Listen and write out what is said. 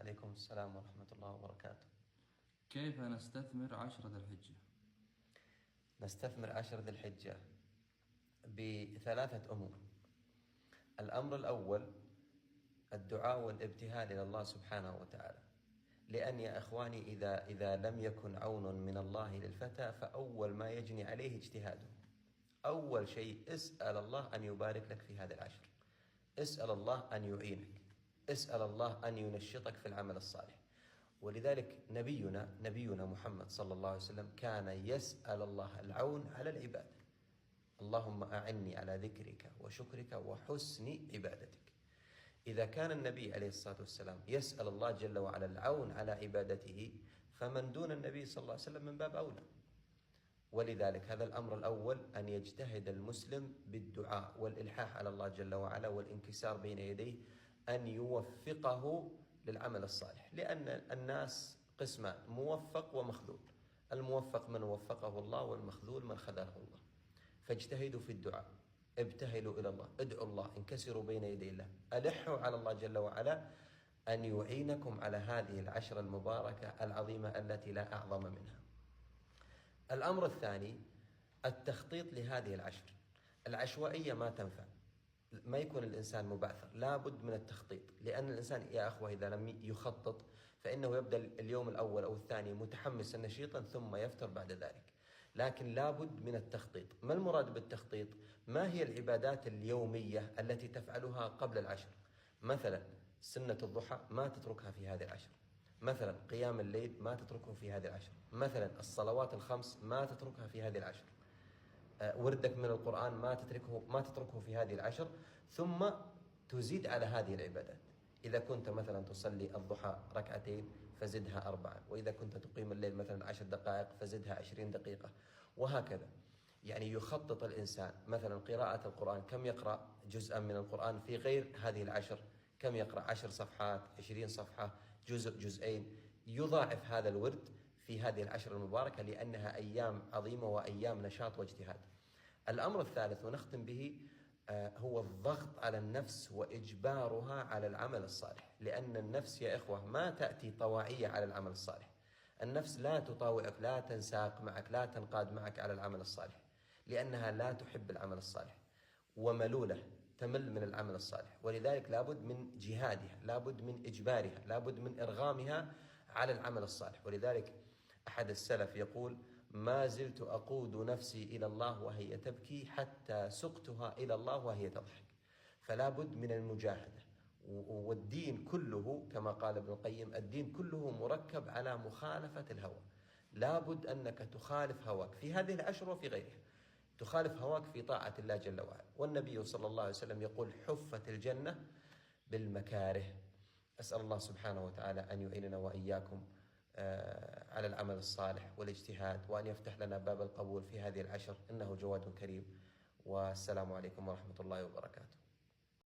عليكم السلام ورحمة الله وبركاته. كيف نستثمر 10 ذي الحجة؟ نستثمر 10 ذي الحجة بثلاثة أمور. الأمر الأول الدعاء والابتهال إلى الله سبحانه وتعالى، لأن يا إخواني إذا لم يكن عون من الله للفتى فأول ما يجني عليه اجتهاده. أول شيء اسأل الله أن يبارك لك في هذه العشر، اسأل الله أن يعينك، اسأل الله أن ينشطك في العمل الصالح. ولذلك نبينا محمد صلى الله عليه وسلم كان يسأل الله العون على العبادة. اللهم أعني على ذكرك وشكرك وحسن عبادتك. إذا كان النبي عليه الصلاة والسلام يسأل الله جل وعلا العون على عبادته، فمن دون النبي صلى الله عليه وسلم من باب أولى. ولذلك هذا الأمر الأول، أن يجتهد المسلم بالدعاء والإلحاح على الله جل وعلا والانكسار بين يديه أن يوفقه للعمل الصالح، لأن الناس قسمان: موفق ومخذول. الموفق من وفقه الله، والمخذول من خذله الله. فاجتهدوا في الدعاء، ابتهلوا إلى الله، ادعوا الله، انكسروا بين يدي الله، ألحوا على الله جل وعلا أن يعينكم على هذه العشر المباركة العظيمة التي لا أعظم منها. الأمر الثاني التخطيط لهذه العشر. العشوائية ما تنفع، ما يكون الإنسان مبعثر، لابد من التخطيط. لأن الإنسان يا أخوة إذا لم يخطط فإنه يبدأ اليوم الأول أو الثاني متحمسا نشيطا ثم يفتر بعد ذلك. لكن لابد من التخطيط. ما المراد بالتخطيط؟ ما هي العبادات اليومية التي تفعلها قبل العشر؟ مثلا سنة الضحى ما تتركها في هذه العشر، مثلا قيام الليل ما تتركه في هذه العشر، مثلا الصلوات الخمس ما تتركها في هذه العشر، وردك من القرآن ما تتركه في هذه العشر، ثم تزيد على هذه العبادات. إذا كنت مثلا تصلي الضحى ركعتين فزدها 4، وإذا كنت تقيم الليل مثلا 10 دقائق فزدها 20 دقيقة، وهكذا. يعني يخطط الإنسان مثلا قراءة القرآن، كم يقرأ جزءا من القرآن في غير هذه العشر، كم يقرأ 10 صفحات، 20 صفحة، جزء، جزئين. يضاعف هذا الورد في هذه العشر المباركة، لأنها أيام عظيمة وأيام نشاط واجتهاد. الأمر الثالث ونختم به هو الضغط على النفس وإجبارها على العمل الصالح. لأن النفس يا إخوة ما تأتي طواعية على العمل الصالح. النفس لا تطاوعك، لا تنساق معك، لا تنقاد معك على العمل الصالح، لأنها لا تحب العمل الصالح وملولة، تمل من العمل الصالح. ولذلك لابد من جهادها، لابد من إجبارها، لابد من إرغامها على العمل الصالح. ولذلك أحد السلف يقول: ما زلت أقود نفسي إلى الله وهي تبكي حتى سقتها إلى الله وهي تضحك. فلا بد من المجاهدة. والدين كله كما قال ابن القيم: الدين كله مركب على مخالفة الهوى. لا بد أنك تخالف هواك في هذه العشر وفي غيرها، تخالف هواك في طاعة الله جل وعلا. والنبي صلى الله عليه وسلم يقول: حفت الجنة بالمكاره. أسأل الله سبحانه وتعالى أن يعيننا وإياكم على العمل الصالح والاجتهاد، وأن يفتح لنا باب القبول في هذه العشر، إنه جواد كريم. والسلام عليكم ورحمة الله وبركاته.